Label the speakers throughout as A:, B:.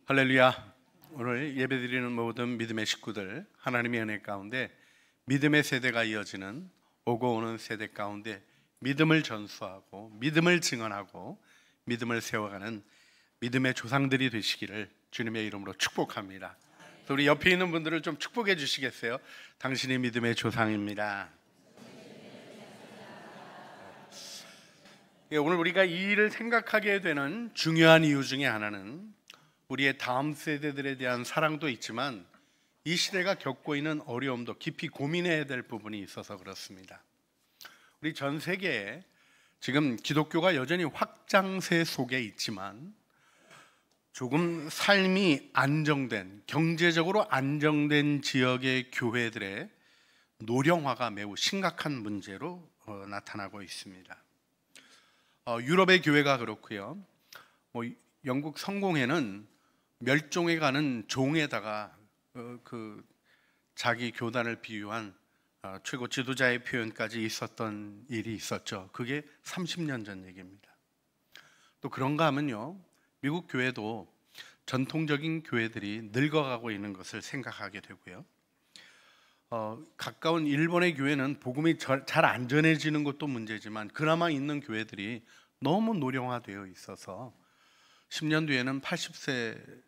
A: 할렐루야. 오늘 예배드리는 모든 믿음의 식구들, 하나님의 은혜 가운데 믿음의 세대가 이어지는 오고 오는 세대 가운데 믿음을 전수하고 믿음을 증언하고 믿음을 세워가는 믿음의 조상들이 되시기를 주님의 이름으로 축복합니다. 우리 옆에 있는 분들을 좀 축복해 주시겠어요? 당신이 믿음의 조상입니다. 오늘 우리가 이 일을 생각하게 되는 중요한 이유 중에 하나는 우리의 다음 세대들에 대한 사랑도 있지만 이 시대가 겪고 있는 어려움도 깊이 고민해야 될 부분이 있어서 그렇습니다. 우리 전 세계에 지금 기독교가 여전히 확장세 속에 있지만 조금 삶이 안정된, 경제적으로 안정된 지역의 교회들의 노령화가 매우 심각한 문제로 나타나고 있습니다. 유럽의 교회가 그렇고요. 영국 성공회는 멸종해 가는 종에다가 자기 교단을 비유한 최고 지도자의 표현까지 있었던 일이 있었죠. 그게 30년 전 얘기입니다. 또 그런가 하면요, 미국 교회도 전통적인 교회들이 늙어가고 있는 것을 생각하게 되고요. 가까운 일본의 교회는 복음이 잘 안 전해지는 것도 문제지만 그나마 있는 교회들이 너무 노령화되어 있어서 10년 뒤에는 80세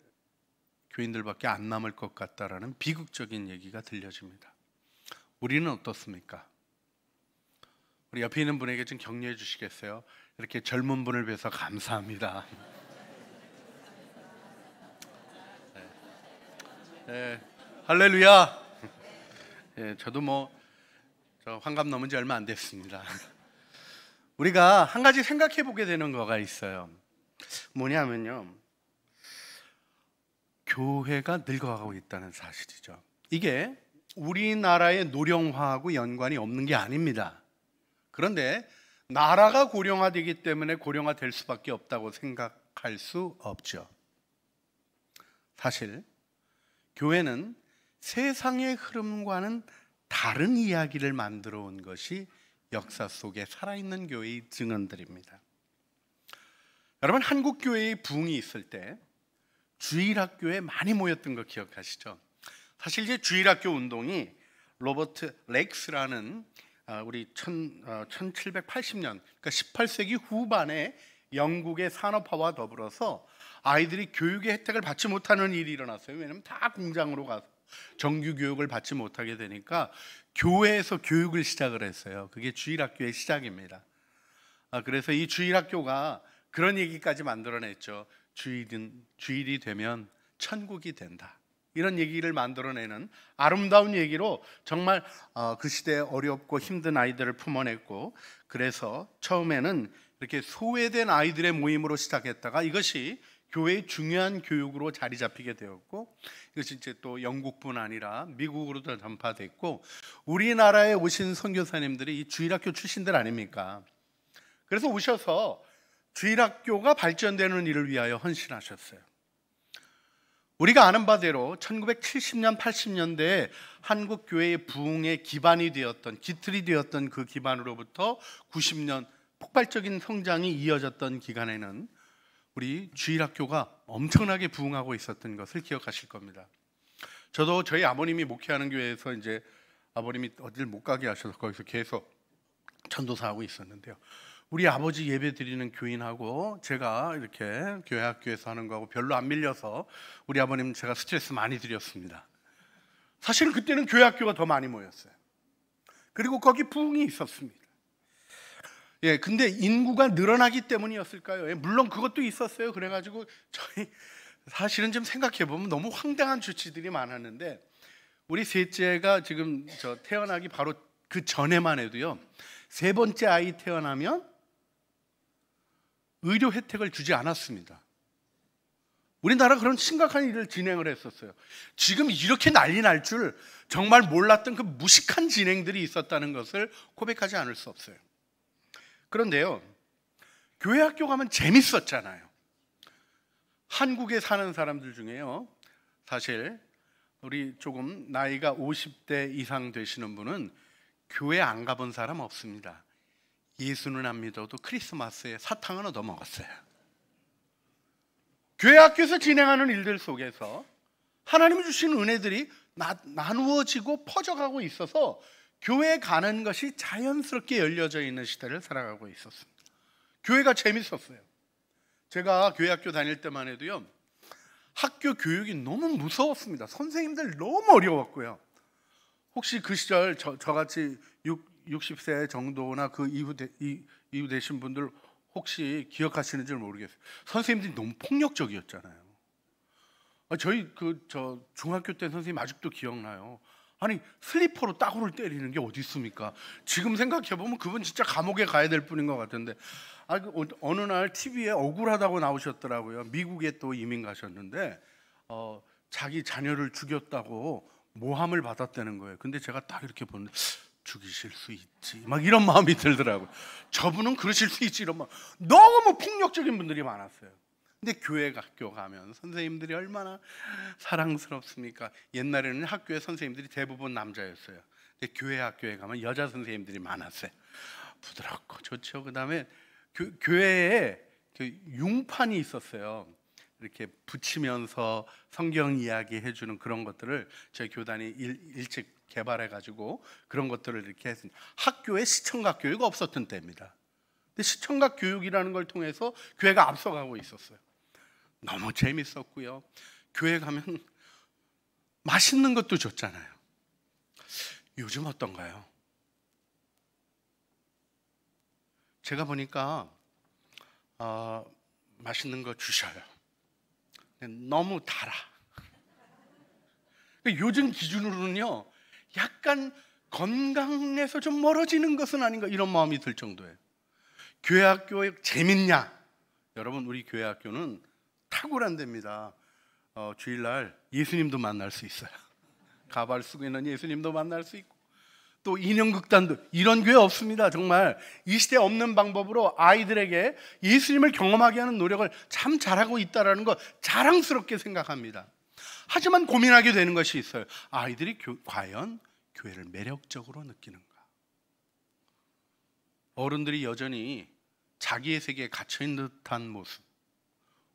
A: 교인들밖에 안 남을 것 같다라는 비극적인 얘기가 들려집니다. 우리는 어떻습니까? 우리 옆에 있는 분에게 좀 격려해 주시겠어요? 이렇게 젊은 분을 뵈서 감사합니다. 네. 할렐루야. 네, 저도 저 환갑 넘은 지 얼마 안 됐습니다. 우리가 한 가지 생각해 보게 되는 거가 있어요. 뭐냐면요, 교회가 늙어가고 있다는 사실이죠. 이게 우리나라의 노령화하고 연관이 없는 게 아닙니다. 그런데 나라가 고령화되기 때문에 고령화될 수밖에 없다고 생각할 수 없죠. 사실 교회는 세상의 흐름과는 다른 이야기를 만들어 온 것이 역사 속에 살아있는 교회의 증언들입니다. 여러분, 한국 교회의 부흥이 있을 때 주일학교에 많이 모였던 거 기억하시죠? 사실 이제 주일학교 운동이 로버트 렉스라는 우리 1780년, 그러니까 18세기 후반에 영국의 산업화와 더불어서 아이들이 교육의 혜택을 받지 못하는 일이 일어났어요. 왜냐하면 다 공장으로 가서 정규 교육을 받지 못하게 되니까 교회에서 교육을 시작을 했어요. 그게 주일학교의 시작입니다. 그래서 이 주일학교가 그런 얘기까지 만들어냈죠. 주일이 되면 천국이 된다, 이런 얘기를 만들어내는 아름다운 얘기로 정말 그 시대에 어렵고 힘든 아이들을 품어냈고, 그래서 처음에는 이렇게 소외된 아이들의 모임으로 시작했다가 이것이 교회의 중요한 교육으로 자리 잡히게 되었고, 이것이 이제 또 영국뿐 아니라 미국으로도 전파됐고, 우리나라에 오신 선교사님들이 이 주일학교 출신들 아닙니까? 그래서 오셔서 주일학교가 발전되는 일을 위하여 헌신하셨어요. 우리가 아는 바대로 1970년, 80년대에 한국 교회의 부흥의 기반이 되었던, 기틀이 되었던 그 기반으로부터 90년 폭발적인 성장이 이어졌던 기간에는 우리 주일학교가 엄청나게 부흥하고 있었던 것을 기억하실 겁니다. 저도 저희 아버님이 목회하는 교회에서 이제 아버님이 어딜 못 가게 하셔서 거기서 계속 전도사하고 있었는데요. 우리 아버지 예배 드리는 교인하고 제가 이렇게 교회 학교에서 하는 거하고 별로 안 밀려서 우리 아버님 제가 스트레스 많이 드렸습니다. 사실은 그때는 교회 학교가 더 많이 모였어요. 그리고 거기 부흥이 있었습니다. 근데 인구가 늘어나기 때문이었을까요? 물론 그것도 있었어요. 그래가지고 저희 사실은 좀 생각해 보면 너무 황당한 조치들이 많았는데, 우리 셋째가 지금 태어나기 바로 그 전에만 해도요, 세 번째 아이 태어나면 의료 혜택을 주지 않았습니다. 우리나라 그런 심각한 일을 진행을 했었어요. 지금 이렇게 난리 날 줄 정말 몰랐던 그 무식한 진행들이 있었다는 것을 고백하지 않을 수 없어요. 그런데요, 교회 학교 가면 재밌었잖아요. 한국에 사는 사람들 중에요, 사실 우리 조금 나이가 50대 이상 되시는 분은 교회 안 가본 사람 없습니다. 예수는 안 믿어도 크리스마스에 사탕은 얻어 먹었어요. 교회 학교에서 진행하는 일들 속에서 하나님이 주신 은혜들이 나누어지고 퍼져가고 있어서 교회에 가는 것이 자연스럽게 열려져 있는 시대를 살아가고 있었습니다. 교회가 재밌었어요. 제가 교회 학교 다닐 때만 해도요, 학교 교육이 너무 무서웠습니다. 선생님들 너무 어려웠고요. 혹시 그 시절 저같이 60세 정도나 그 이후 되신 분들 혹시 기억하시는지 모르겠어요. 선생님들이 너무 폭력적이었잖아요. 저희 저 중학교 때 선생님 아직도 기억나요. 아니 슬리퍼로 따구를 때리는 게 어디 있습니까? 지금 생각해 보면 그분 진짜 감옥에 가야 될 분인 것 같은데, 어느 날 TV에 억울하다고 나오셨더라고요. 미국에 또 이민 가셨는데 자기 자녀를 죽였다고 모함을 받았다는 거예요. 근데 제가 딱 이렇게 보는데 죽이실 수 있지 막 이런 마음이 들더라고요. 저분은 그러실 수 있지 이런 마음. 너무 폭력적인 분들이 많았어요. 근데 교회 학교 가면 선생님들이 얼마나 사랑스럽습니까? 옛날에는 학교에 선생님들이 대부분 남자였어요. 근데 교회 학교에 가면 여자 선생님들이 많았어요. 부드럽고 좋죠. 그 다음에 교회에 융판이 있었어요. 이렇게 붙이면서 성경 이야기 해주는 그런 것들을 저희 교단이 일찍 개발해가지고 그런 것들을 이렇게 했습니다. 학교에 시청각 교육이 없었던 때입니다. 근데 시청각 교육이라는 걸 통해서 교회가 앞서가고 있었어요. 너무 재밌었고요. 교회 가면 맛있는 것도 줬잖아요. 요즘 어떤가요? 제가 보니까 맛있는 거 주셔요. 너무 달아. 요즘 기준으로는요, 약간 건강에서 좀 멀어지는 것은 아닌가 이런 마음이 들 정도예요. 교회 학교에 재밌냐? 여러분, 우리 교회 학교는 탁월한 데입니다. 주일날 예수님도 만날 수 있어요. 가발 쓰고 있는 예수님도 만날 수 있고, 또 인형극단도, 이런 교회 없습니다. 정말 이 시대에 없는 방법으로 아이들에게 예수님을 경험하게 하는 노력을 참 잘하고 있다는 거 자랑스럽게 생각합니다. 하지만 고민하게 되는 것이 있어요. 아이들이 과연 교회를 매력적으로 느끼는가? 어른들이 여전히 자기의 세계에 갇혀있는 듯한 모습.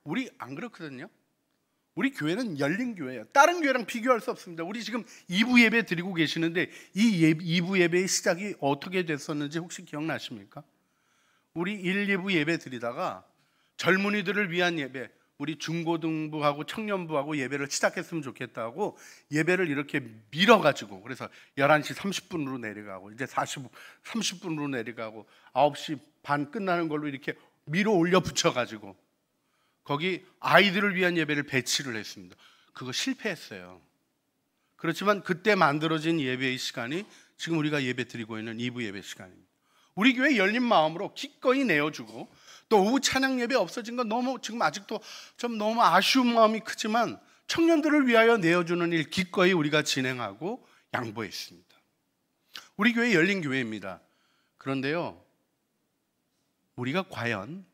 A: 우리 안 그렇거든요. 우리 교회는 열린 교회예요. 다른 교회랑 비교할 수 없습니다. 우리 지금 2부 예배 드리고 계시는데 이 2부 예배의 시작이 어떻게 됐었는지 혹시 기억나십니까? 우리 1, 2부 예배 드리다가 젊은이들을 위한 예배, 우리 중고등부하고 청년부하고 예배를 시작했으면 좋겠다고 예배를 이렇게 밀어가지고, 그래서 11시 30분으로 내려가고 이제 30분으로 내려가고 9시 반 끝나는 걸로 이렇게 밀어 올려 붙여가지고 거기 아이들을 위한 예배를 배치를 했습니다. 그거 실패했어요. 그렇지만 그때 만들어진 예배의 시간이 지금 우리가 예배 드리고 있는 2부 예배 시간입니다. 우리 교회 열린 마음으로 기꺼이 내어주고, 또 오후 찬양 예배 없어진 건 너무 지금 아직도 좀 너무 아쉬운 마음이 크지만 청년들을 위하여 내어주는 일 기꺼이 우리가 진행하고 양보했습니다. 우리 교회 열린 교회입니다. 그런데요, 우리가 과연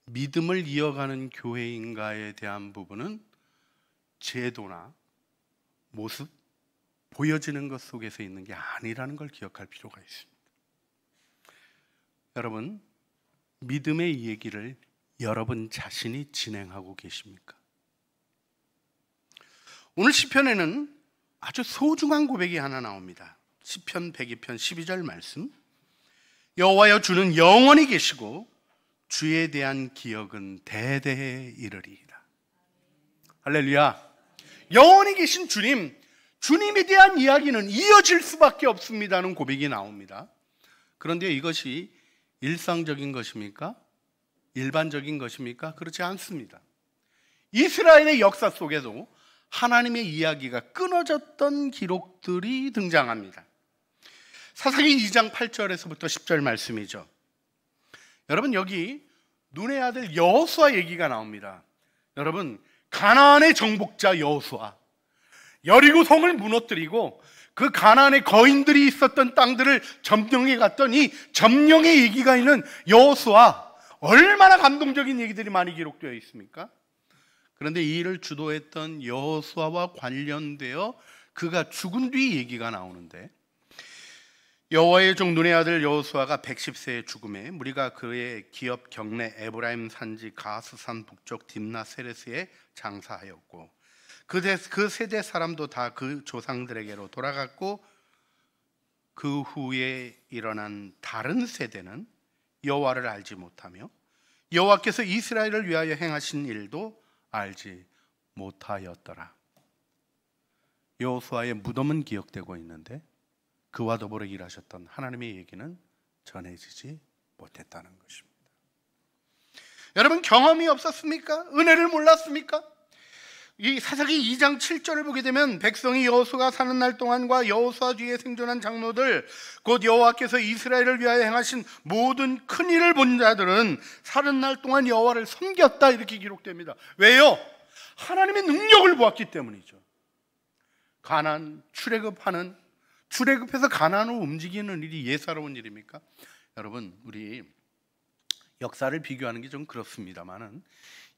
A: 믿음을 이어가는 교회인가에 대한 부분은 제도나 모습, 보여지는 것 속에서 있는 게 아니라는 걸 기억할 필요가 있습니다. 여러분, 믿음의 얘기를 여러분 자신이 진행하고 계십니까? 오늘 시편에는 아주 소중한 고백이 하나 나옵니다. 시편 102편 12절 말씀. 여호와여, 주는 영원히 계시고 주에 대한 기억은 대대에 이르리이다. 할렐루야. 영원히 계신 주님, 주님에 대한 이야기는 이어질 수밖에 없습니다는 고백이 나옵니다. 그런데 이것이 일상적인 것입니까? 일반적인 것입니까? 그렇지 않습니다. 이스라엘의 역사 속에도 하나님의 이야기가 끊어졌던 기록들이 등장합니다. 사사기 2장 8절에서부터 10절 말씀이죠. 여러분, 여기 눈의 아들 여호수아 얘기가 나옵니다. 여러분, 가나안의 정복자 여호수아, 여리고 성을 무너뜨리고 그 가나안의 거인들이 있었던 땅들을 점령해 갔던 이 점령의 얘기가 있는 여호수아, 얼마나 감동적인 얘기들이 많이 기록되어 있습니까? 그런데 이 일을 주도했던 여호수아와 관련되어 그가 죽은 뒤 얘기가 나오는데, 여호와의 종 눈의 아들 여호수아가 110세의 죽음에 무리가 그의 기업 경내 에브라임 산지 가스산 북쪽 딥나 세레스에 장사하였고 그 세대 사람도 다 그 조상들에게로 돌아갔고 그 후에 일어난 다른 세대는 여호와를 알지 못하며 여호와께서 이스라엘을 위하여 행하신 일도 알지 못하였더라. 여호수아의 무덤은 기억되고 있는데 그와 더불어 일하셨던 하나님의 얘기는 전해지지 못했다는 것입니다. 여러분, 경험이 없었습니까? 은혜를 몰랐습니까? 이 사사기 2장 7절을 보게 되면 백성이 여호수아가 사는 날 동안과 여호수아 뒤에 생존한 장로들 곧 여호와께서 이스라엘을 위하여 행하신 모든 큰 일을 본 자들은 사는 날 동안 여호와를 섬겼다, 이렇게 기록됩니다. 왜요? 하나님의 능력을 보았기 때문이죠. 가나안 출애굽해서 가나안으로 움직이는 일이 예사로운 일입니까? 여러분, 우리 역사를 비교하는 게 좀 그렇습니다만은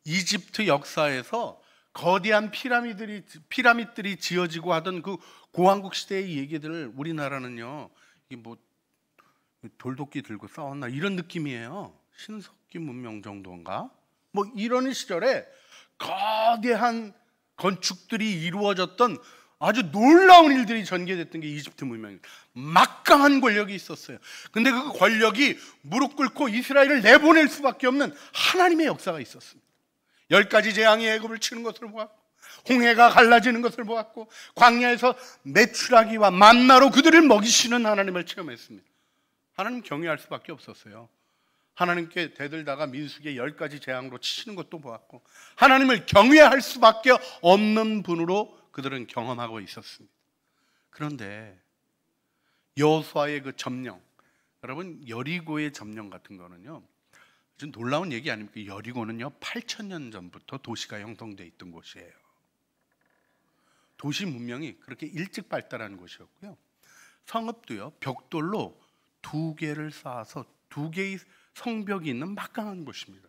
A: 이집트 역사에서 거대한 피라밋들이 지어지고 하던 그 고왕국 시대의 얘기들을 우리나라는요, 뭐 돌도끼 들고 싸웠나 이런 느낌이에요. 신석기 문명 정도인가? 뭐 이런 시절에 거대한 건축들이 이루어졌던 아주 놀라운 일들이 전개됐던 게 이집트 문명입니다. 막강한 권력이 있었어요. 근데 그 권력이 무릎 꿇고 이스라엘을 내보낼 수밖에 없는 하나님의 역사가 있었습니다. 10가지 재앙이 애굽을 치는 것을 보았고, 홍해가 갈라지는 것을 보았고, 광야에서 메추라기와 만나로 그들을 먹이시는 하나님을 체험했습니다. 하나님 경외할 수밖에 없었어요. 하나님께 대들다가 민수기의 10가지 재앙으로 치시는 것도 보았고, 하나님을 경외할 수밖에 없는 분으로 그들은 경험하고 있었습니다. 그런데 여호수아의 그 점령, 여러분 여리고의 점령 같은 거는요, 좀 놀라운 얘기 아닙니까? 여리고는요 8,000년 전부터 도시가 형성되어 있던 곳이에요. 도시 문명이 그렇게 일찍 발달한 곳이었고요, 성읍도요 벽돌로 2개를 쌓아서 2개의 성벽이 있는 막강한 곳입니다.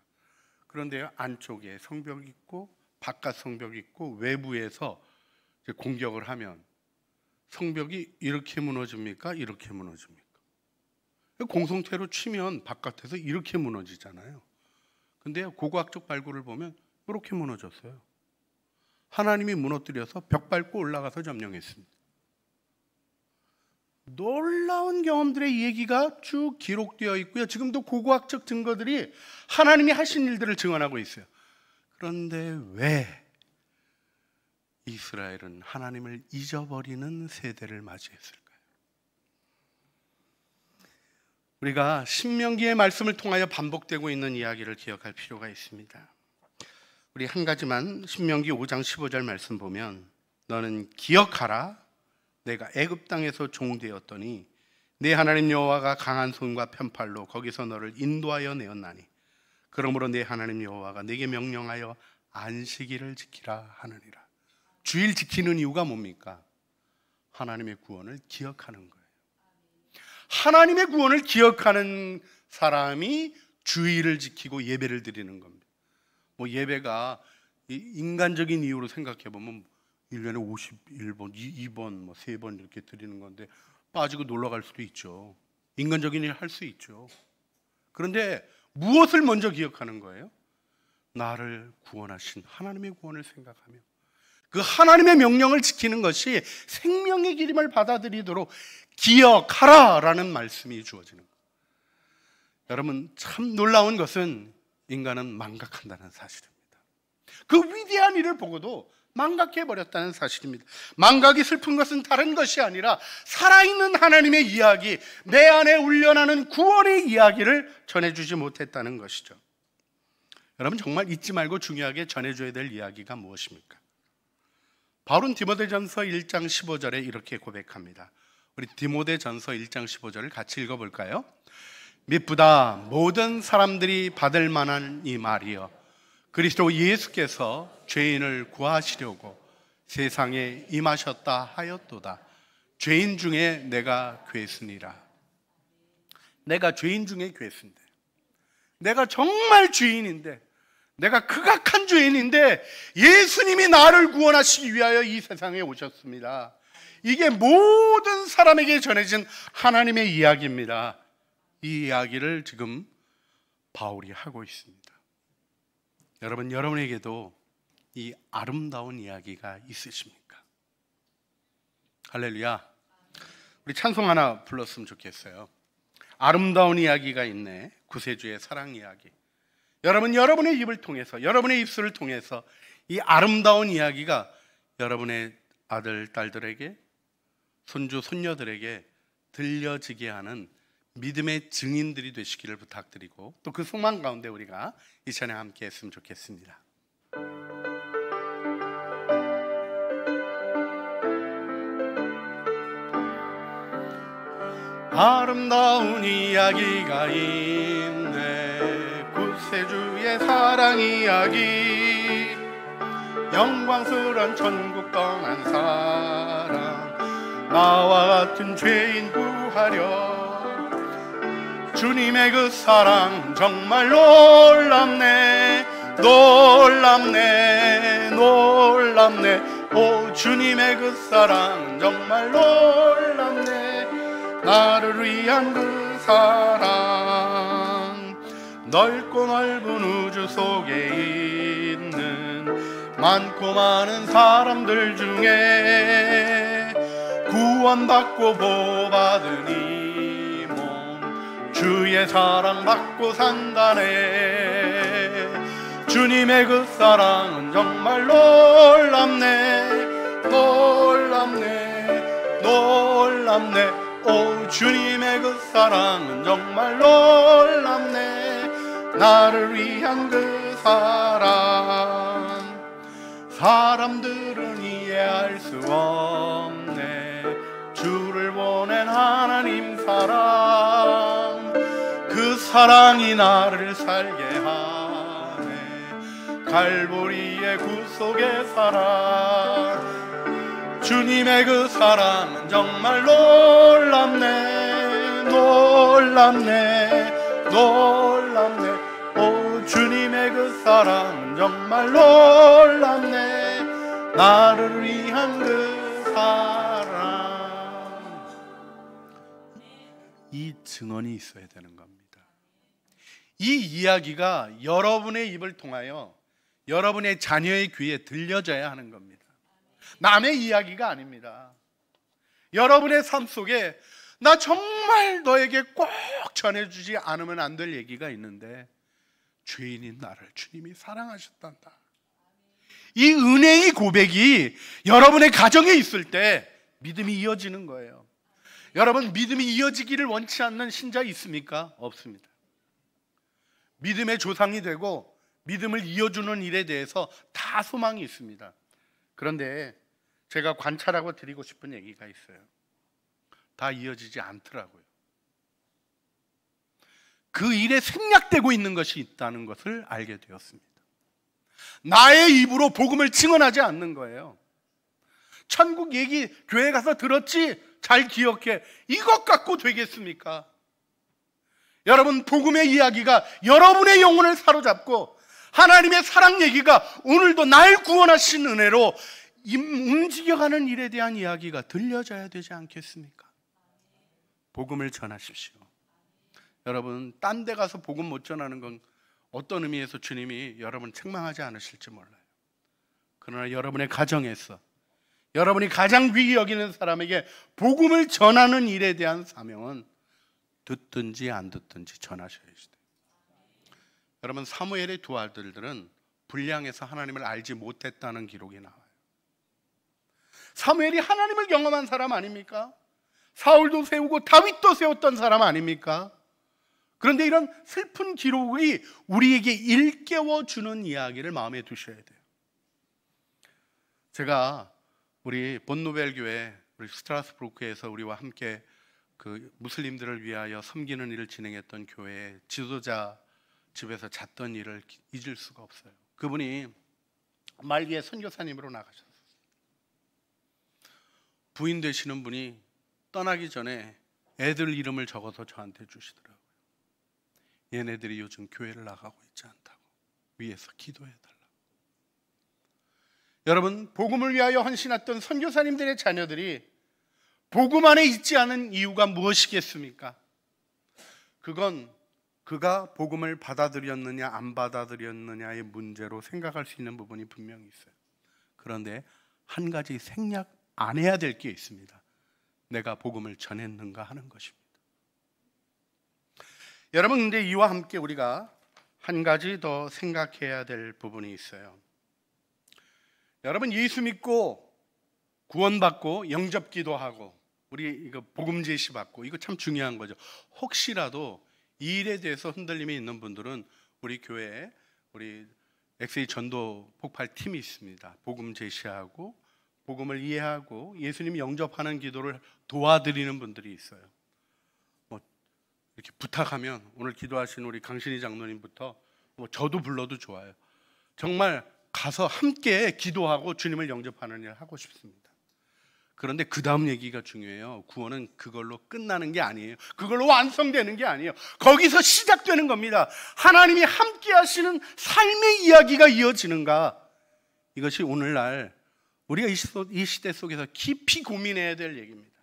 A: 그런데요, 안쪽에 성벽이 있고 바깥 성벽이 있고 외부에서 공격을 하면 성벽이 이렇게 무너집니까? 이렇게 무너집니까? 공성태로 치면 바깥에서 이렇게 무너지잖아요. 근데 고고학적 발굴을 보면 이렇게 무너졌어요. 하나님이 무너뜨려서 벽 밟고 올라가서 점령했습니다. 놀라운 경험들의 얘기가 쭉 기록되어 있고요, 지금도 고고학적 증거들이 하나님이 하신 일들을 증언하고 있어요. 그런데 왜 이스라엘은 하나님을 잊어버리는 세대를 맞이했을까요? 우리가 신명기의 말씀을 통하여 반복되고 있는 이야기를 기억할 필요가 있습니다. 우리 한 가지만, 신명기 5장 15절 말씀 보면, 너는 기억하라, 내가 애굽 땅에서 종되었더니 내 하나님 여호와가 강한 손과 편팔로 거기서 너를 인도하여 내었나니 그러므로 내 하나님 여호와가 내게 명령하여 안식일을 지키라 하느니라. 주일 지키는 이유가 뭡니까? 하나님의 구원을 기억하는 거예요. 하나님의 구원을 기억하는 사람이 주일을 지키고 예배를 드리는 겁니다. 뭐 예배가 인간적인 이유로 생각해 보면 1년에 51번, 2번, 뭐 3번 이렇게 드리는 건데 빠지고 놀러 갈 수도 있죠. 인간적인 일 할 수 있죠. 그런데 무엇을 먼저 기억하는 거예요? 나를 구원하신 하나님의 구원을 생각하며 그 하나님의 명령을 지키는 것이 생명의 기름을 받아들이도록 기억하라라는 말씀이 주어지는 거예요. 여러분, 참 놀라운 것은 인간은 망각한다는 사실입니다. 그 위대한 일을 보고도 망각해버렸다는 사실입니다. 망각이 슬픈 것은 다른 것이 아니라 살아있는 하나님의 이야기, 내 안에 울려나는 구원의 이야기를 전해주지 못했다는 것이죠. 여러분, 정말 잊지 말고 중요하게 전해줘야 될 이야기가 무엇입니까? 바울은 디모데전서 1장 15절에 이렇게 고백합니다. 우리 디모데전서 1장 15절을 같이 읽어볼까요? 미쁘다 모든 사람들이 받을 만한 이 말이여, 그리스도 예수께서 죄인을 구하시려고 세상에 임하셨다 하였도다. 죄인 중에 내가 괴순이라. 내가 죄인 중에 괴순인데, 내가 정말 죄인인데, 내가 극악한 죄인인데 예수님이 나를 구원하시기 위하여 이 세상에 오셨습니다. 이게 모든 사람에게 전해진 하나님의 이야기입니다. 이 이야기를 지금 바울이 하고 있습니다. 여러분, 여러분에게도 이 아름다운 이야기가 있으십니까? 할렐루야. 우리 찬송 하나 불렀으면 좋겠어요. 아름다운 이야기가 있네. 구세주의 사랑 이야기. 여러분, 여러분의 입을 통해서, 여러분의 입술을 통해서 이 아름다운 이야기가 여러분의 아들, 딸들에게, 손주, 손녀들에게 들려지게 하는 믿음의 증인들이 되시기를 부탁드리고, 또 그 소망 가운데 우리가 이 찬양 함께 했으면 좋겠습니다. 아름다운 이야기가 있네. 구세주의 사랑 이야기. 영광스런 천국 떠난 사랑. 나와 같은 죄인 구하려. 주님의 그 사랑 정말 놀랍네. 놀랍네. 놀랍네. 오, 주님의 그 사랑 정말 놀랍네. 나를 위한 그 사랑. 넓고 넓은 우주 속에 있는 많고 많은 사람들 중에 구원받고 보호받은 이 몸, 주의 사랑 받고 산다네. 주님의 그 사랑은 정말 놀랍네. 놀랍네. 놀랍네. 오, 주님의 그 사랑은 정말 놀랍네. 나를 위한 그 사랑. 사람들은 이해할 수 없네. 주를 보낸 하나님 사랑. 그 사랑이 나를 살게 하네. 갈보리의 구속의 사랑. 주님의 그 사랑은 정말 놀랍네. 놀랍네. 놀랍네. 오, 주님의 그 사랑은 정말 놀랍네. 나를 위한 그 사랑. 이 증언이 있어야 되는 겁니다. 이 이야기가 여러분의 입을 통하여 여러분의 자녀의 귀에 들려져야 하는 겁니다. 남의 이야기가 아닙니다. 여러분의 삶 속에 나 정말 너에게 꼭 전해주지 않으면 안 될 얘기가 있는데, 죄인인 나를 주님이 사랑하셨단다. 이 은혜의 고백이 여러분의 가정에 있을 때 믿음이 이어지는 거예요. 여러분, 믿음이 이어지기를 원치 않는 신자 있습니까? 없습니다. 믿음의 조상이 되고 믿음을 이어주는 일에 대해서 다 소망이 있습니다. 그런데 제가 관찰하고 드리고 싶은 얘기가 있어요. 다 이어지지 않더라고요. 그 일에 생략되고 있는 것이 있다는 것을 알게 되었습니다. 나의 입으로 복음을 증언하지 않는 거예요. 천국 얘기 교회 가서 들었지? 잘 기억해. 이것 갖고 되겠습니까? 여러분, 복음의 이야기가 여러분의 영혼을 사로잡고 하나님의 사랑 얘기가 오늘도 날 구원하신 은혜로 움직여가는 일에 대한 이야기가 들려져야 되지 않겠습니까? 복음을 전하십시오. 여러분, 딴 데 가서 복음 못 전하는 건 어떤 의미에서 주님이 여러분 책망하지 않으실지 몰라요. 그러나 여러분의 가정에서 여러분이 가장 귀히 여기는 사람에게 복음을 전하는 일에 대한 사명은 듣든지 안 듣든지 전하셔야지 돼요. 여러분, 사무엘의 두 아들들은 불량해서 하나님을 알지 못했다는 기록이 나와요. 사무엘이 하나님을 경험한 사람 아닙니까? 사울도 세우고 다윗도 세웠던 사람 아닙니까? 그런데 이런 슬픈 기록이 우리에게 일깨워주는 이야기를 마음에 두셔야 돼요. 제가 우리 본노벨 교회, 우리 스트라스부르크에서 우리와 함께 그 무슬림들을 위하여 섬기는 일을 진행했던 교회의 지도자 집에서 잤던 일을 잊을 수가 없어요. 그분이 말기에 선교사님으로 나가셨어요. 부인 되시는 분이 떠나기 전에 애들 이름을 적어서 저한테 주시더라고요. 얘네들이 요즘 교회를 나가고 있지 않다고, 위에서 기도해달라고. 여러분, 복음을 위하여 헌신했던 선교사님들의 자녀들이 복음 안에 있지 않은 이유가 무엇이겠습니까? 그건 그가 복음을 받아들였느냐 안 받아들였느냐의 문제로 생각할 수 있는 부분이 분명히 있어요. 그런데 한 가지 생략 안 해야 될 게 있습니다. 내가 복음을 전했는가 하는 것입니다. 여러분, 근데 이와 함께 우리가 한 가지 더 생각해야 될 부분이 있어요. 여러분, 예수 믿고 구원받고 영접기도하고 우리 이거 복음 제시 받고 이거 참 중요한 거죠. 혹시라도 이 일에 대해서 흔들림이 있는 분들은 우리 교회에 우리 엑세이 전도 폭발 팀이 있습니다. 복음 제시하고 복음을 이해하고 예수님 영접하는 기도를 도와드리는 분들이 있어요. 뭐 이렇게 부탁하면 오늘 기도하신 우리 강신희 장로님부터 뭐 저도 불러도 좋아요. 정말 가서 함께 기도하고 주님을 영접하는 일을 하고 싶습니다. 그런데 그 다음 얘기가 중요해요. 구원은 그걸로 끝나는 게 아니에요. 그걸로 완성되는 게 아니에요. 거기서 시작되는 겁니다. 하나님이 함께 하시는 삶의 이야기가 이어지는가? 이것이 오늘날 우리가 이 시대 속에서 깊이 고민해야 될 얘기입니다.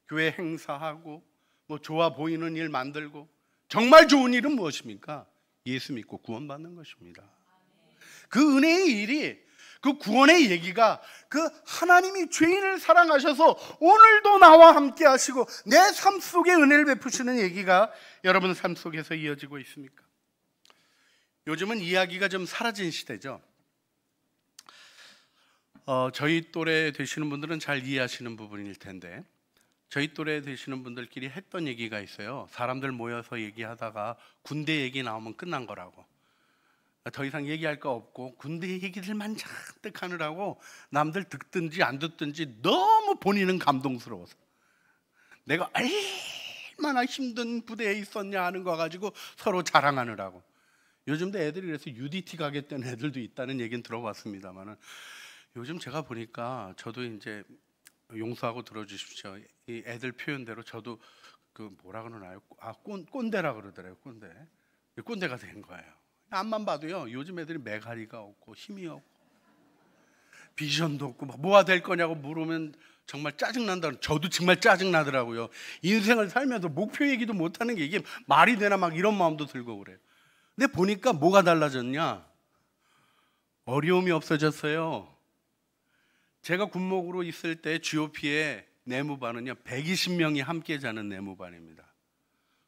A: 교회 행사하고 뭐 좋아 보이는 일 만들고 정말 좋은 일은 무엇입니까? 예수 믿고 구원받는 것입니다. 그 은혜의 일이, 그 구원의 얘기가 그 하나님이 죄인을 사랑하셔서 오늘도 나와 함께 하시고 내 삶 속에 은혜를 베푸시는 얘기가 여러분 삶 속에서 이어지고 있습니까? 요즘은 이야기가 좀 사라진 시대죠. 저희 또래 되시는 분들은 잘 이해하시는 부분일 텐데 저희 또래 되시는 분들끼리 했던 얘기가 있어요. 사람들 모여서 얘기하다가 군대 얘기 나오면 끝난 거라고. 더 이상 얘기할 거 없고 군대 얘기들만 잔뜩 하느라고 남들 듣든지 안 듣든지 너무 본인은 감동스러워서 내가 얼마나 힘든 부대에 있었냐 하는 거 가지고 서로 자랑하느라고. 요즘도 애들이 그래서 UDT 가겠다는 애들도 있다는 얘기는 들어봤습니다만은 요즘 제가 보니까 저도 이제 용서하고 들어주십시오. 이 애들 표현대로 저도 그 뭐라 그러나요? 꼰대라 그러더라고요. 꼰대가 된 거예요. 앞만 봐도요, 요즘 애들이 메가리가 없고 힘이 없고 비전도 없고 뭐가 될 거냐고 물으면 정말 짜증난다. 저도 정말 짜증나더라고요. 인생을 살면서 목표 얘기도 못하는 게 이게 말이 되나 막 이런 마음도 들고 그래요. 근데 보니까 뭐가 달라졌냐? 어려움이 없어졌어요. 제가 군목으로 있을 때 GOP의 내무반은요 120명이 함께 자는 내무반입니다.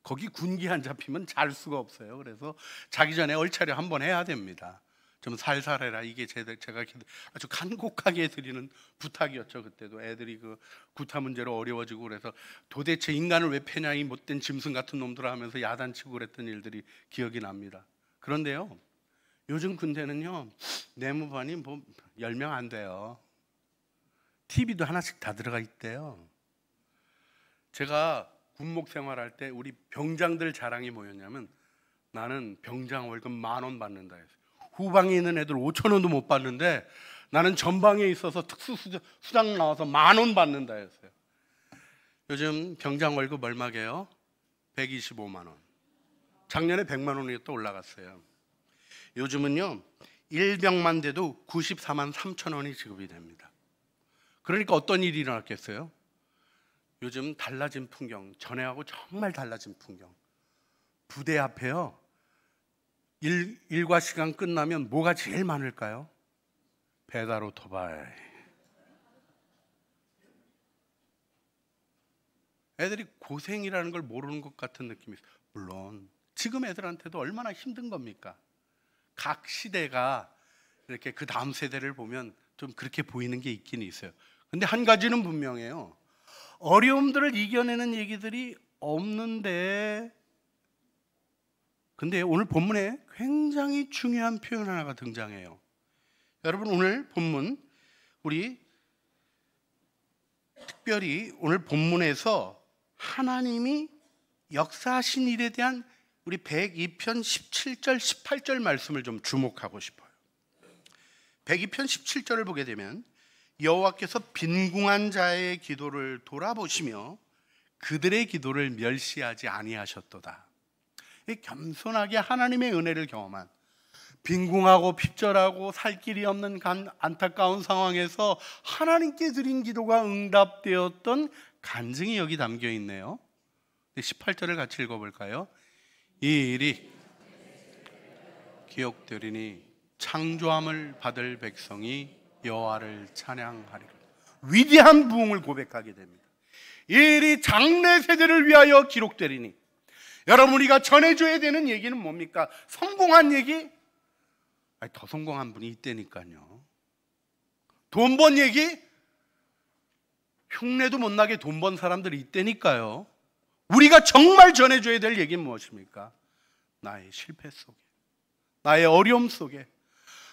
A: 거기 군기 안 잡히면 잘 수가 없어요. 그래서 자기 전에 얼차려 한번 해야 됩니다. 좀 살살해라. 이게 제가 아주 간곡하게 드리는 부탁이었죠. 그때도 애들이 그 구타 문제로 어려워지고 그래서 도대체 인간을 왜 패냐 이 못된 짐승 같은 놈들 하면서 야단치고 그랬던 일들이 기억이 납니다. 그런데요, 요즘 군대는요 내무반이 뭐 10명 안 돼요. TV도 하나씩 다 들어가 있대요. 제가 군목 생활할 때 우리 병장들 자랑이 뭐였냐면 나는 병장 월급 10,000원 받는다 했어요. 후방에 있는 애들 5,000원도 못 받는데 나는 전방에 있어서 특수수당 나와서 10,000원 받는다 했어요. 요즘 병장 월급 얼마게요? 125만 원. 작년에 100만 원이 또 올라갔어요. 요즘은요 일병만 돼도 94만 3천 원이 지급이 됩니다. 그러니까 어떤 일이 일어났겠어요? 요즘 달라진 풍경, 전에하고 정말 달라진 풍경. 부대 앞에요 일과 시간 끝나면 뭐가 제일 많을까요? 배달 오토바이. 애들이 고생이라는 걸 모르는 것 같은 느낌이 있어요. 물론 지금 애들한테도 얼마나 힘든 겁니까? 각 시대가 이렇게 그 다음 세대를 보면 좀 그렇게 보이는 게 있긴 있어요. 근데 한 가지는 분명해요. 어려움들을 이겨내는 얘기들이 없는데, 근데 오늘 본문에 굉장히 중요한 표현 하나가 등장해요. 여러분, 오늘 본문 우리 특별히 오늘 본문에서 하나님이 역사하신 일에 대한 우리 102편 17절 18절 말씀을 좀 주목하고 싶어요. 102편 17절을 보게 되면 여호와께서 빈궁한 자의 기도를 돌아보시며 그들의 기도를 멸시하지 아니하셨도다. 겸손하게 하나님의 은혜를 경험한, 빈궁하고 핍절하고 살 길이 없는 안타까운 상황에서 하나님께 드린 기도가 응답되었던 간증이 여기 담겨 있네요. 18절을 같이 읽어볼까요? 이 일이 기억되리니 창조함을 받을 백성이 여호와를 찬양하리라. 위대한 부흥을 고백하게 됩니다. 이 일이 장래 세대를 위하여 기록되리니, 여러분, 우리가 전해줘야 되는 얘기는 뭡니까? 성공한 얘기? 아니, 더 성공한 분이 있다니까요. 돈 번 얘기? 흉내도 못 나게 돈 번 사람들이 있다니까요. 우리가 정말 전해줘야 될 얘기는 무엇입니까? 나의 실패 속에, 나의 어려움 속에,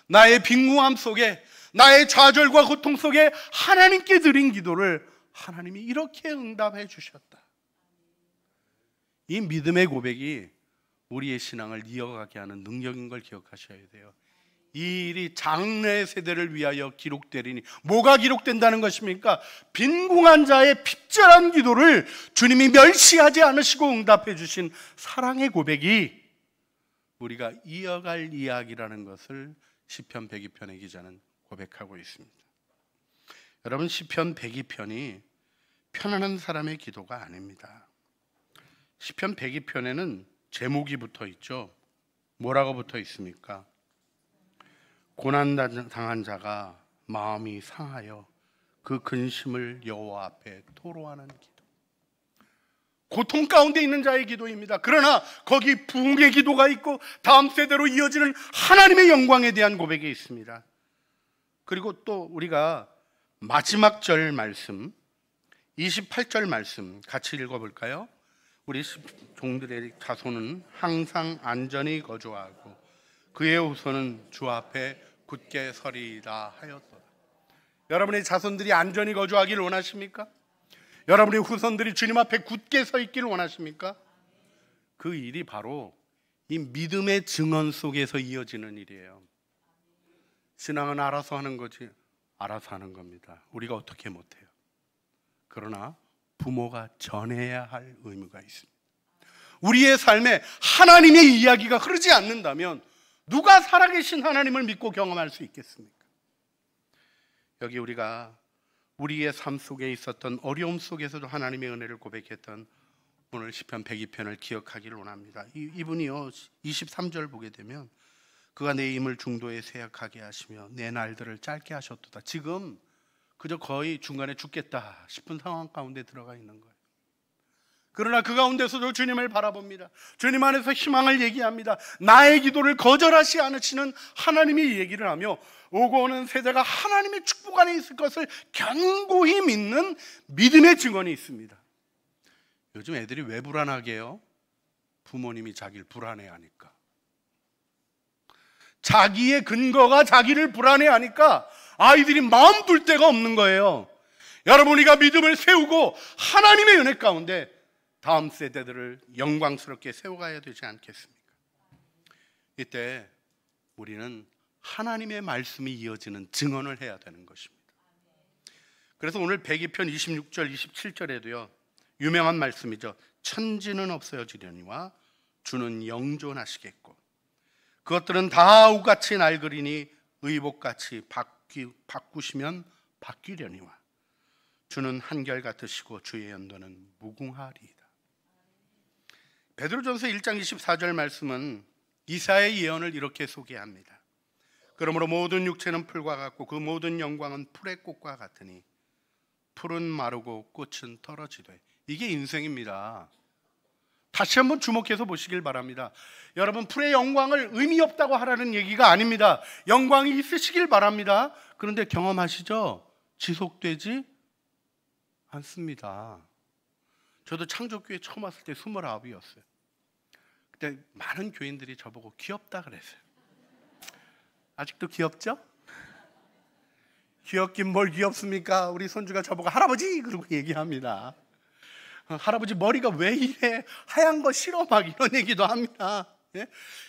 A: 나의 빈궁함 속에, 나의 좌절과 고통 속에 하나님께 드린 기도를 하나님이 이렇게 응답해 주셨다. 이 믿음의 고백이 우리의 신앙을 이어가게 하는 능력인 걸 기억하셔야 돼요. 이 일이 장래 세대를 위하여 기록되리니, 뭐가 기록된다는 것입니까? 빈궁한 자의 핍절한 기도를 주님이 멸시하지 않으시고 응답해 주신 사랑의 고백이 우리가 이어갈 이야기라는 것을 시편 102편의 기자는 고백하고 있습니다. 여러분, 시편 102편이 편안한 사람의 기도가 아닙니다. 시편 102편에는 제목이 붙어 있죠. 뭐라고 붙어 있습니까? 고난당한 자가 마음이 상하여 그 근심을 여호와 앞에 토로하는 기도. 고통 가운데 있는 자의 기도입니다. 그러나 거기 부흥의 기도가 있고 다음 세대로 이어지는 하나님의 영광에 대한 고백이 있습니다. 그리고 또 우리가 마지막 절 말씀, 28절 말씀 같이 읽어볼까요? 우리 종들의 자손은 항상 안전히 거주하고 그의 후손은 주 앞에 굳게 서리라 하였도다. 여러분의 자손들이 안전히 거주하기를 원하십니까? 여러분의 후손들이 주님 앞에 굳게 서 있기를 원하십니까? 그 일이 바로 이 믿음의 증언 속에서 이어지는 일이에요. 신앙은 알아서 하는 거지, 알아서 하는 겁니다. 우리가 어떻게 못해요. 그러나 부모가 전해야 할 의무가 있습니다. 우리의 삶에 하나님의 이야기가 흐르지 않는다면 누가 살아계신 하나님을 믿고 경험할 수 있겠습니까? 여기 우리가 우리의 삶 속에 있었던 어려움 속에서도 하나님의 은혜를 고백했던 오늘 시편 102편을 기억하기를 원합니다. 이분이요, 23절 보게 되면 그가 내 힘을 중도에 쇠약하게 하시며 내 날들을 짧게 하셨도다. 지금 그저 거의 중간에 죽겠다 싶은 상황 가운데 들어가 있는 거예요. 그러나 그 가운데서도 주님을 바라봅니다. 주님 안에서 희망을 얘기합니다. 나의 기도를 거절하지 않으시는 하나님이 얘기를 하며 오고 오는 세대가 하나님의 축복 안에 있을 것을 견고히 믿는 믿음의 증언이 있습니다. 요즘 애들이 왜 불안하게 해요? 부모님이 자기를 불안해하니까. 자기의 근거가 자기를 불안해하니까 아이들이 마음 둘 데가 없는 거예요. 여러분, 우리가 믿음을 세우고 하나님의 은혜 가운데 다음 세대들을 영광스럽게 세워가야 되지 않겠습니까? 이때 우리는 하나님의 말씀이 이어지는 증언을 해야 되는 것입니다. 그래서 오늘 102편 26절 27절에도요 유명한 말씀이죠. 천지는 없어지려니와 주는 영존하시겠고 그것들은 다 우같이 낡으리니 의복같이 바꾸시면 바뀌려니와 주는 한결같으시고 주의 연도는 무궁하리이다. 베드로전서 1장 24절 말씀은 이사야의 예언을 이렇게 소개합니다. 그러므로 모든 육체는 풀과 같고 그 모든 영광은 풀의 꽃과 같으니 풀은 마르고 꽃은 떨어지되. 이게 인생입니다. 다시 한번 주목해서 보시길 바랍니다. 여러분, 풀의 영광을 의미 없다고 하라는 얘기가 아닙니다. 영광이 있으시길 바랍니다. 그런데 경험하시죠? 지속되지 않습니다. 저도 창조교회 처음 왔을 때 29이었어요. 그때 많은 교인들이 저보고 귀엽다 그랬어요. 아직도 귀엽죠? 귀엽긴 뭘 귀엽습니까? 우리 손주가 저보고 할아버지 그러고 얘기합니다. 할아버지 머리가 왜 이래? 하얀 거 싫어? 막 이런 얘기도 합니다. 예?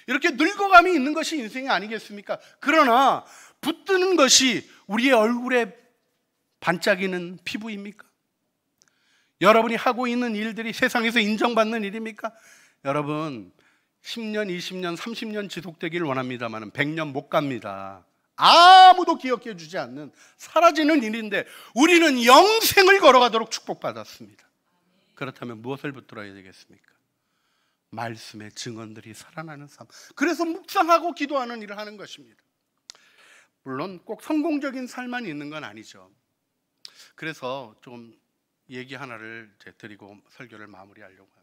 A: 이렇게 늙어감이 있는 것이 인생이 아니겠습니까? 그러나 붙드는 것이 우리의 얼굴에 반짝이는 피부입니까? 여러분이 하고 있는 일들이 세상에서 인정받는 일입니까? 여러분, 10년, 20년, 30년 지속되기를 원합니다만 100년 못 갑니다. 아무도 기억해 주지 않는 사라지는 일인데 우리는 영생을 걸어가도록 축복받았습니다. 그렇다면 무엇을 붙들어야 되겠습니까? 말씀의 증언들이 살아나는 삶. 그래서 묵상하고 기도하는 일을 하는 것입니다. 물론 꼭 성공적인 삶만 있는 건 아니죠. 그래서 좀 얘기 하나를 드리고 설교를 마무리하려고 합니다.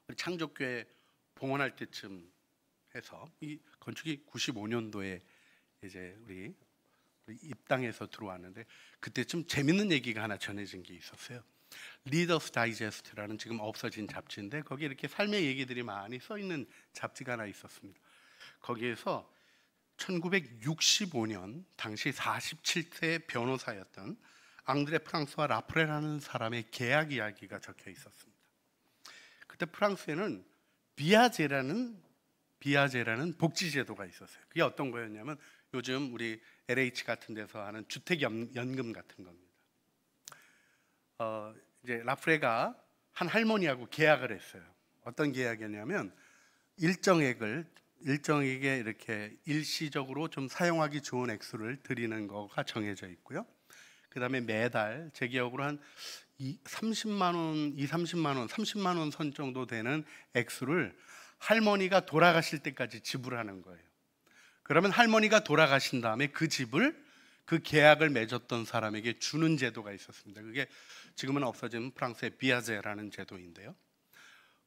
A: 우리 창조교회 봉헌할 때쯤 해서 이 건축이 95년도에 이제 우리 입당해서 들어왔는데 그때쯤 재밌는 얘기가 하나 전해진 게 있었어요. 리더스 다이제스트라는 지금 없어진 잡지인데 거기에 이렇게 삶의 얘기들이 많이 써 있는 잡지가 하나 있었습니다. 거기에서 1965년 당시 47세 변호사였던 앙드레 프랑스와 라프레라는 사람의 계약 이야기가 적혀 있었습니다. 그때 프랑스에는 비아제라는 복지제도가 있었어요. 그게 어떤 거였냐면 요즘 우리 LH 같은 데서 하는 주택연금 같은 겁니다. 이제 라프레가 한 할머니하고 계약을 했어요. 어떤 계약이었냐면 일정액에 이렇게 일시적으로 좀 사용하기 좋은 액수를 드리는 거가 정해져 있고요. 그 다음에 매달 제 기억으로 한 30만 원 선 정도 되는 액수를 할머니가 돌아가실 때까지 지불하는 거예요. 그러면 할머니가 돌아가신 다음에 그 집을 그 계약을 맺었던 사람에게 주는 제도가 있었습니다. 그게 지금은 없어진 프랑스의 비아제라는 제도인데요.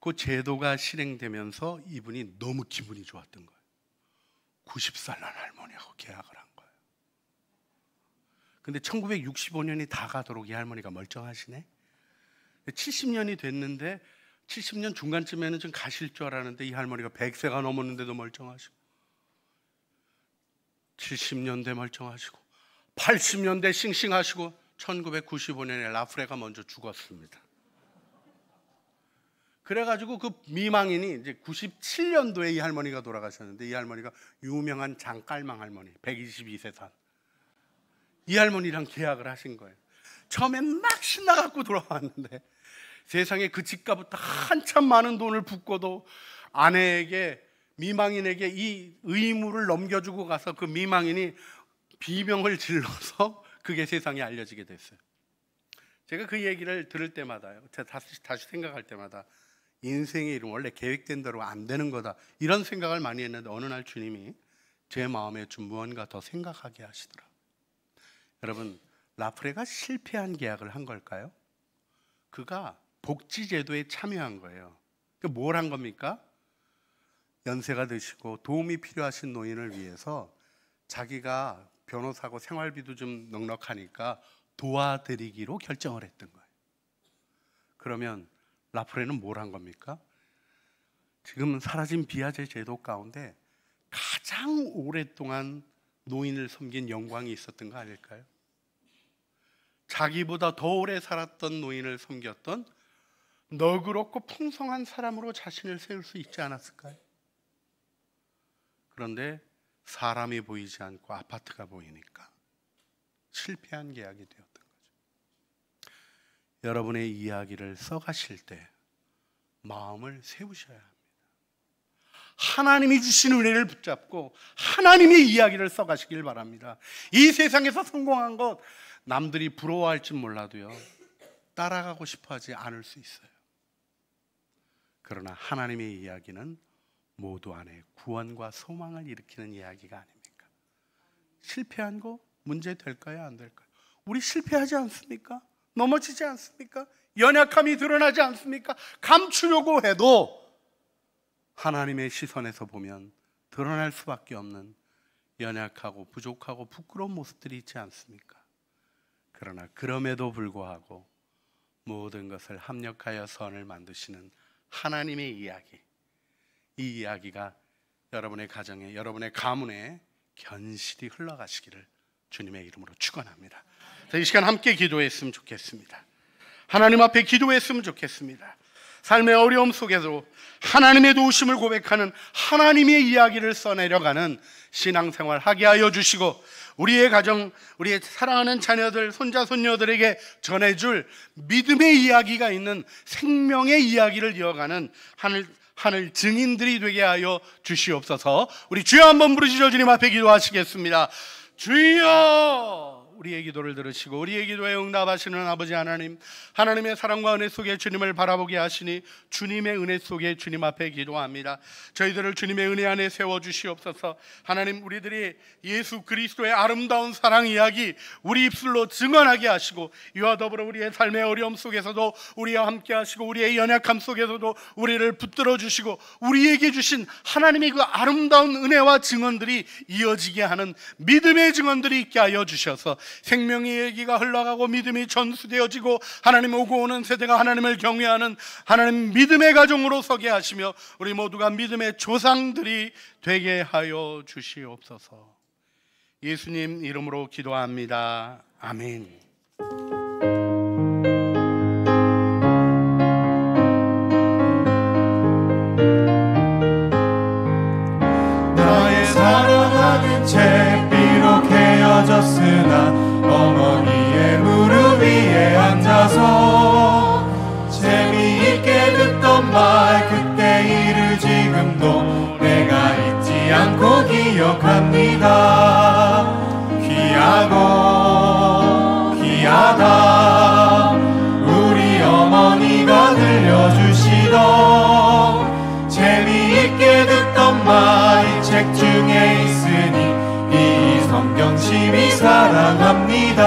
A: 그 제도가 실행되면서 이분이 너무 기분이 좋았던 거예요. 90살 난 할머니하고 계약을 한 거예요. 근데 1965년이 다 가도록 이 할머니가 멀쩡하시네. 70년이 됐는데 70년 중간쯤에는 좀 가실 줄 알았는데 이 할머니가 100세가 넘었는데도 멀쩡하시고 70년대 멀쩡하시고 80년대 싱싱하시고 1995년에 라프레가 먼저 죽었습니다. 그래가지고 그 미망인이 이제 97년도에 이 할머니가 돌아가셨는데 이 할머니가 유명한 장깔망 할머니 122세 산 이 할머니랑 계약을 하신 거예요. 처음엔 막 신나갖고 돌아왔는데 세상에 그 집값부터 한참 많은 돈을 붓고도 아내에게 미망인에게 이 의무를 넘겨주고 가서 그 미망인이 비명을 질러서 그게 세상에 알려지게 됐어요. 제가 그 얘기를 들을 때마다요, 제가 다시 생각할 때마다 인생의 일은 원래 계획된 대로 안 되는 거다 이런 생각을 많이 했는데 어느 날 주님이 제 마음에 좀 무언가 더 생각하게 하시더라. 여러분, 라프레가 실패한 계약을 한 걸까요? 그가 복지제도에 참여한 거예요. 뭘 한 겁니까? 연세가 드시고 도움이 필요하신 노인을 위해서 자기가 변호사고 생활비도 좀 넉넉하니까 도와드리기로 결정을 했던 거예요. 그러면 라프레는 뭘 한 겁니까? 지금 사라진 비아제 제도 가운데 가장 오랫동안 노인을 섬긴 영광이 있었던 거 아닐까요? 자기보다 더 오래 살았던 노인을 섬겼던 너그럽고 풍성한 사람으로 자신을 세울 수 있지 않았을까요? 그런데 사람이 보이지 않고 아파트가 보이니까 실패한 계약이 되었던 거죠. 여러분의 이야기를 써가실 때 마음을 세우셔야 합니다. 하나님이 주신 은혜를 붙잡고 하나님의 이야기를 써가시길 바랍니다. 이 세상에서 성공한 것 남들이 부러워할지 몰라도요, 따라가고 싶어하지 않을 수 있어요. 그러나 하나님의 이야기는 모두 안에 구원과 소망을 일으키는 이야기가 아닙니까? 실패한 거 문제 될까요? 안 될까요? 우리 실패하지 않습니까? 넘어지지 않습니까? 연약함이 드러나지 않습니까? 감추려고 해도 하나님의 시선에서 보면 드러날 수밖에 없는 연약하고 부족하고 부끄러운 모습들이 있지 않습니까? 그러나 그럼에도 불구하고 모든 것을 합력하여 선을 만드시는 하나님의 이야기, 이 이야기가 여러분의 가정에, 여러분의 가문에 견실히 흘러가시기를 주님의 이름으로 축원합니다. 이 시간 함께 기도했으면 좋겠습니다. 하나님 앞에 기도했으면 좋겠습니다. 삶의 어려움 속에도 하나님의 도우심을 고백하는 하나님의 이야기를 써내려가는 신앙생활 하게 하여 주시고, 우리의 가정, 우리의 사랑하는 자녀들, 손자, 손녀들에게 전해줄 믿음의 이야기가 있는 생명의 이야기를 이어가는 하늘 증인들이 되게 하여 주시옵소서. 우리 주여 한번 부르시죠. 주님 앞에 기도하시겠습니다. 주여, 우리의 기도를 들으시고 우리의 기도에 응답하시는 아버지 하나님, 하나님의 사랑과 은혜 속에 주님을 바라보게 하시니 주님의 은혜 속에 주님 앞에 기도합니다. 저희들을 주님의 은혜 안에 세워주시옵소서. 하나님, 우리들이 예수 그리스도의 아름다운 사랑 이야기 우리 입술로 증언하게 하시고, 이와 더불어 우리의 삶의 어려움 속에서도 우리와 함께 하시고, 우리의 연약함 속에서도 우리를 붙들어 주시고, 우리에게 주신 하나님의 그 아름다운 은혜와 증언들이 이어지게 하는 믿음의 증언들이 있게 하여 주셔서 생명의 얘기가 흘러가고 믿음이 전수되어지고, 하나님 오고 오는 세대가 하나님을 경외하는 하나님 믿음의 가정으로 서게 하시며, 우리 모두가 믿음의 조상들이 되게 하여 주시옵소서. 예수님 이름으로 기도합니다. 아멘.
B: 나의 사랑하는 채 비록 헤어졌으나 어머니의 무릎 위에 앉아서 재미있게 듣던 말 그때 일을 지금도 내가 잊지 않고 기억합니다. 귀하고 귀하다 우리 어머니가 들려주시던 재미있게 듣던 말 이 책 중에 있으니 이 성경 심히 사랑합니다.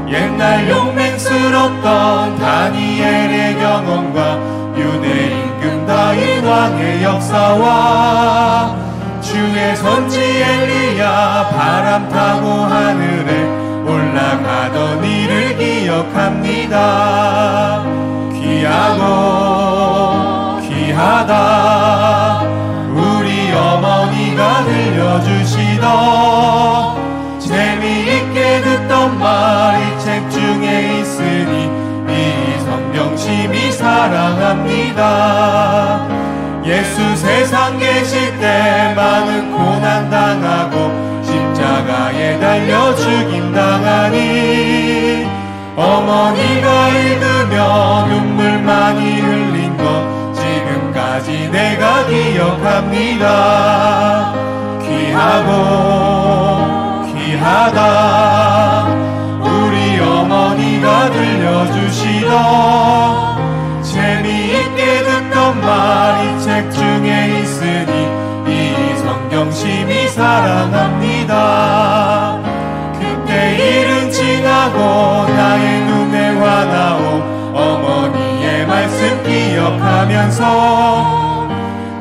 B: 옛날 용맹스럽던 다니엘의 경험과 유대 임금 다윗 왕의 역사와 주의 선지 엘리야 바람 타고 하늘에 올라가던 일을 기억합니다. 귀하고 귀하다 우리 어머니가 들려주시던 재미있게 듣던 말 이 책 중에 있으니 이 성경 심히 사랑합니다. 예수 세상 계실 때 많은 고난 당하고 십자가에 달려 죽임 당하니 어머니가 읽으며 눈물 많이 흘린 것 지금까지 내가 기억합니다. 귀하고 귀하다 우리 어머니가 들려주시던 재미있게 듣던 말 이 책 중에 있으니 이 성경 심히 사랑합니다. 그때 일은 지나고 나의 눈에 화나오 어머니의 말씀 기억하면서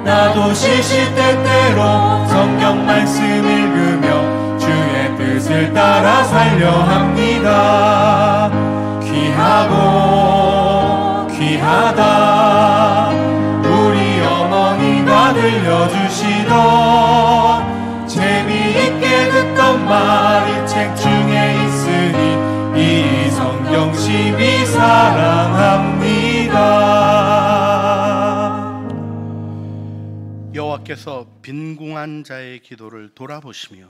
B: 나도 시시때때로 성경 말씀 읽으며 주의 뜻을 따라 살려 합니다. 귀하고 귀하다 우리 어머니가 들려주시던 재미있게 듣던 말 이 책 중에 있으니 이 성경 심히 사랑합니다.
A: 여호와께서 빈궁한 자의 기도를 돌아보시며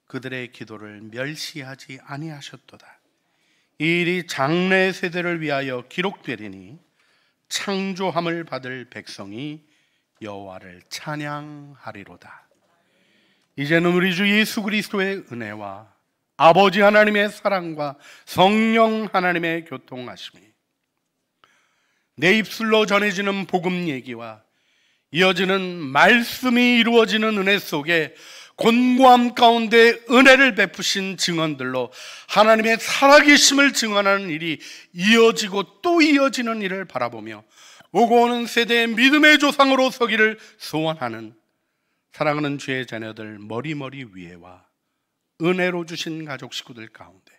A: 그들의 기도를 멸시하지 아니하셨도다. 이 일이 장래 세대를 위하여 기록되리니 창조함을 받을 백성이 여호와를 찬양하리로다. 이제는 우리 주 예수 그리스도의 은혜와 아버지 하나님의 사랑과 성령 하나님의 교통하심이 내 입술로 전해지는 복음 얘기와 이어지는 말씀이 이루어지는 은혜 속에 곤고함 가운데 은혜를 베푸신 증언들로 하나님의 살아계심을 증언하는 일이 이어지고 또 이어지는 일을 바라보며 오고 오는 세대의 믿음의 조상으로 서기를 소원하는 사랑하는 주의 자녀들 머리머리 위에와 은혜로 주신 가족 식구들 가운데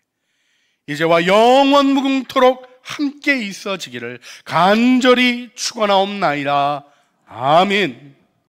A: 이제와 영원 무궁토록 함께 있어지기를 간절히 축원하옵나이다. 아멘.